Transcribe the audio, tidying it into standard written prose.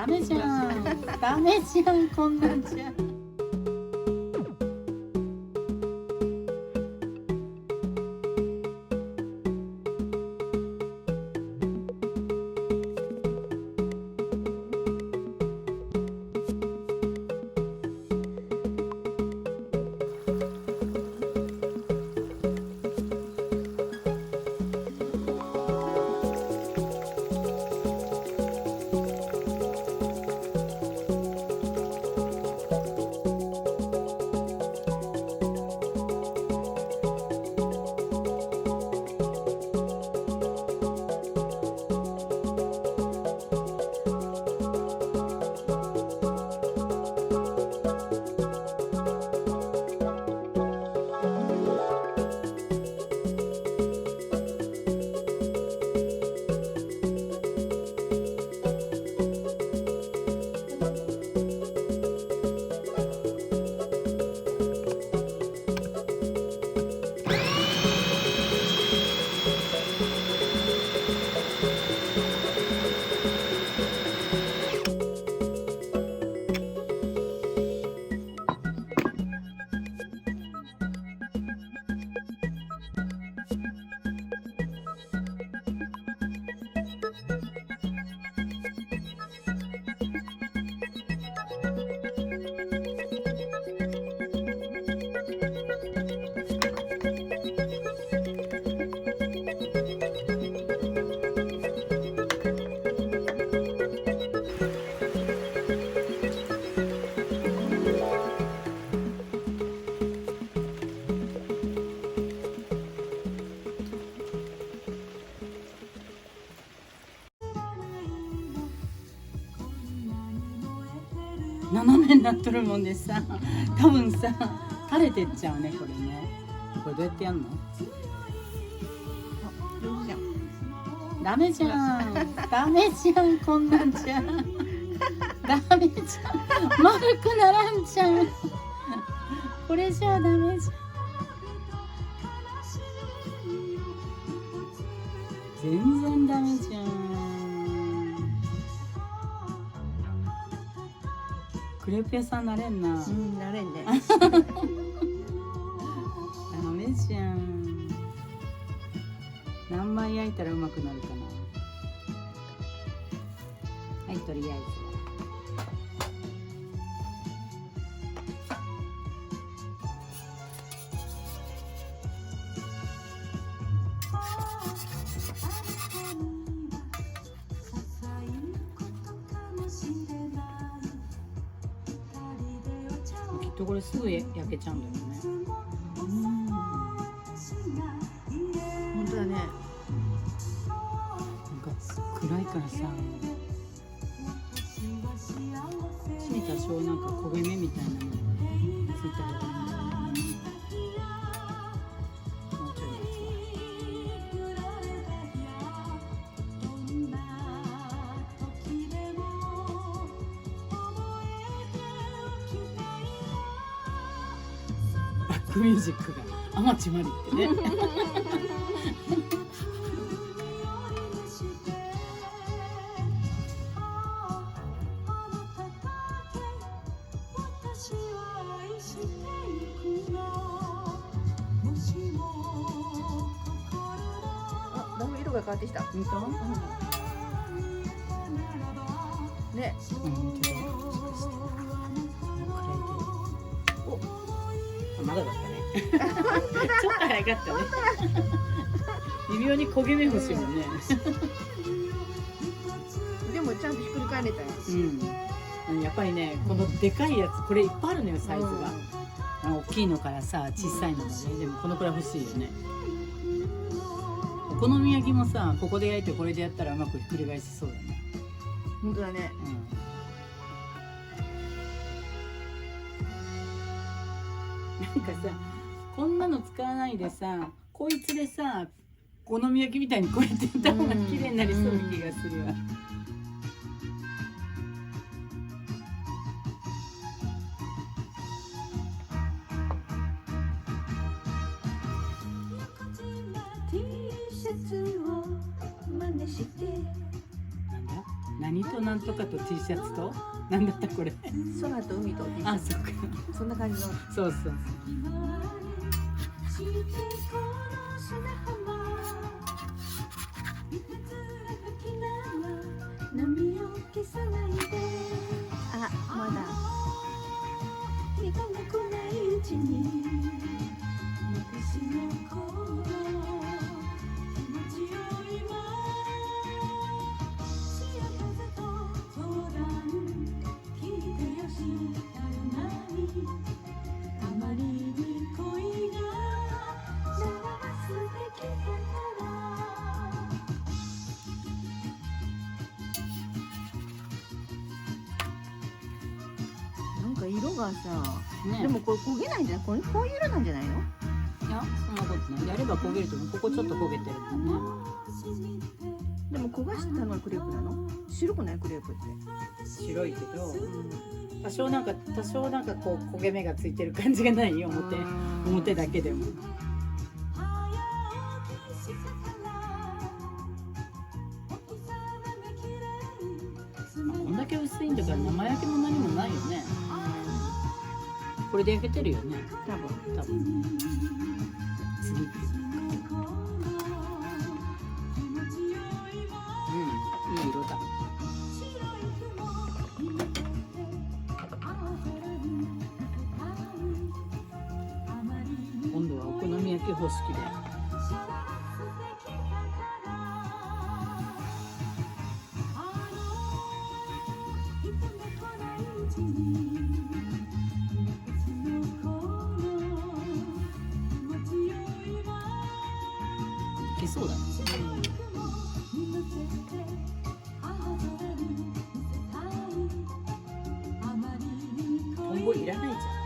ダメじゃんダメじゃんこんなんじゃ。斜めになっとるもんでさ、多分さ垂れてっちゃうねこれね。これどうやってやんの？ダメじゃんダメじゃんこんなんじゃ。ダメじゃん丸くならんじゃんこれじゃダメじゃん。全然ダメじゃん。クレープ屋さんなれんな。なれんね。ダメじゃん。何枚焼いたらうまくなるかな。はい、とりあえず。きっとこれすぐ焼けちゃうんだよね。本当だね。なんか暗いからさ、多少なんか焦げ目みたいなのがついた方がいいんだよね。もうちょいやつは。バックミュージックが天地真理ってね。あ、だいぶ色が変わってきた。本当？ね。本当だ。お、まだだったね。ちょっと早かったね。微妙に焦げ目欲しいもんね。でもちゃんとひっくり返れたよ。うん。やっぱりね、このでかいやつ、これいっぱいあるのよサイズが。大きいのからさ、小さいのまで、でもこのくらい欲しいよね。お好み焼きもさ、ここで焼いてこれでやったらうまくひっくり返せそうだね。本当だね。なんかさ、こんなの使わないでさ、こいつでさ、お好み焼きみたいにこうやってやった方が綺麗になりそうな気がするわ。なんだ？何？何となんとかと T シャツとなんだったこれ。空と海と T シャツ。あ、そっか。そんな感じの。そうそうそう。あ、まだ。なんか色がさ、ね、でもこれ焦げないんじゃない？こういう色なんじゃないの？いや、そんなことない。やれば焦げると思う。ここちょっと焦げてるもんね。でも焦がしたのがクレープなの？白くないクレープって。白いけど、多少なんかこう焦げ目がついてる感じがないよ、表だけでも。まあ、こんだけ薄いんだから生焼けも何もないよね。これで焼けてるよね。多分。次。いい色だ。今度はお好み焼き方式で。いけそうだね。トンボいらないじゃん。